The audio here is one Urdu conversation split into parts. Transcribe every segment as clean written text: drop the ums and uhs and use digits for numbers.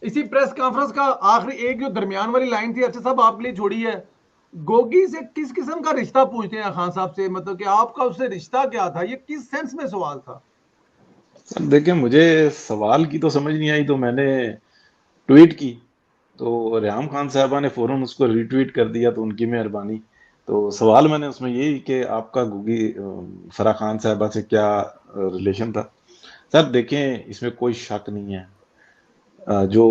اسی پریس کانفرنس کا آخری ایک جو درمیان والی لائن تھی اچھا صاحب آپ کے لیے چھوڑی ہے، گوگی سے کس قسم کا رشتہ پوچھتے ہیں خان صاحب سے، مطلب کہ آپ کا اس سے رشتہ کیا تھا، یہ کس سینس میں سوال تھا؟ سر دیکھیں، مجھے سوال کی تو سمجھ نہیں آئی تو میں نے ٹویٹ کی، تو ریحام خان صاحبہ نے فوراً اس کو ری ٹویٹ کر دیا، تو ان کی مہربانی۔ تو سوال میں نے اس میں یہی کہ آپ کا گوگی فرح خان صاحبہ سے کیا ریلیشن تھا۔ سر دیکھیں، اس میں کوئی شک نہیں ہے، جو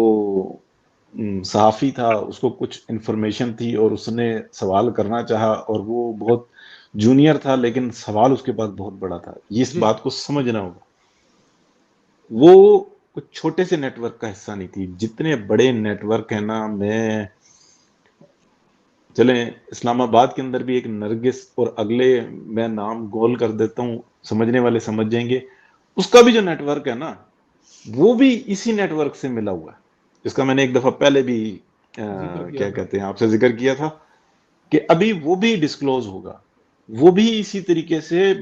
صحافی تھا اس کو کچھ انفارمیشن تھی اور اس نے سوال کرنا چاہا، اور وہ بہت جونیئر تھا لیکن سوال اس کے پاس بہت بڑا تھا، یہ اس جی بات کو سمجھنا ہوگا۔ وہ کچھ چھوٹے سے نیٹ ورک کا حصہ نہیں تھی، جتنے بڑے نیٹ ورک ہیں نا، چلیں اسلام آباد کے اندر بھی ایک نرگس اور اگلے، میں نام گول کر دیتا ہوں، سمجھنے والے سمجھ جائیں گے، اس کا بھی جو نیٹ ورک ہے نا، وہ بھی اسی نیٹ ورک سے ملا ہوا ہے، جس کا میں نے ایک دفعہ پہلے بھی ذکر کیا کیا تھا۔ کہتے ہیں آپ سے ذکر کیا تھا، کہ ابھی وہ بھی ڈسکلوز ہوگا، وہ بھی اسی طریقے سے،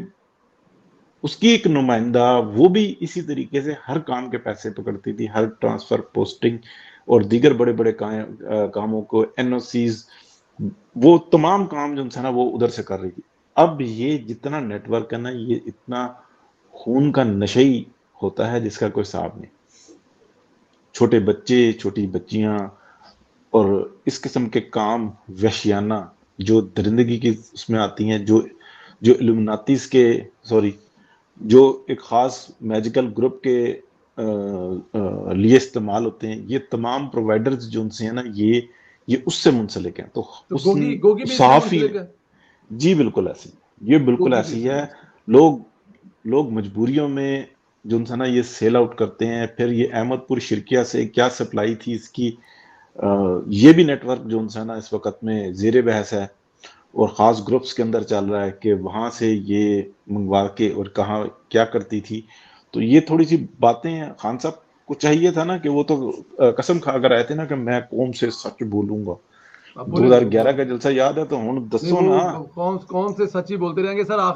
اس کی ایک نمائندہ وہ بھی اسی طریقے سے ہر کام کے پیسے پکڑتی تھی، ہر ٹرانسفر، پوسٹنگ اور دیگر بڑے بڑے کاموں کو، این او سیز، وہ تمام کام جو ہے نا وہ ادھر سے کر رہی تھی۔ اب یہ جتنا نیٹ ورک ہے نا، یہ اتنا خون کا نشئی ہوتا ہے جس کا کوئی حساب نہیں، چھوٹے بچے، چھوٹی بچیاں، اور اس قسم کے کام وحشیانہ جو درندگی کی اس میں آتی ہیں، جو الومناتیز کے، سوری، جو ایک خاص میجیکل گروپ کے لیے استعمال ہوتے ہیں، یہ تمام پرووائڈرز جو ان سے ہیں نا، یہ اس سے منسلک ہیں۔ تو تو اس گوگی بھی اس میں صحافی منسلک نے، ہے؟ جی بالکل ایسی ہے، یہ بالکل گوگی بھی اس ایسی میں ہے۔ منسلک لوگ لوگ مجبوریوں میں جو ہے نا یہ سیل آؤٹ کرتے ہیں، پھر یہ احمد پور شرکیہ سے کیا سپلائی تھی اس کی، یہ بھی نیٹ ورک جو ہے نا اس وقت میں زیر بحث ہے، اور خاص گروپس کے اندر چل رہا ہے کہ وہاں سے یہ منگوا کے اور کہاں کیا کرتی تھی۔ تو یہ تھوڑی سی باتیں خان صاحب کو چاہیے تھا نا، کہ وہ تو قسم کھا کر آئے تھے نا کہ میں قوم سے سچ بولوں گا۔ اب دو بولیں ہزار تو گیارہ بولیں۔ کا جلسہ یاد ہے تو ہن نہیں دسو نا۔ وہ کون کون سے سچی بولتے رہیں گے سر، آخر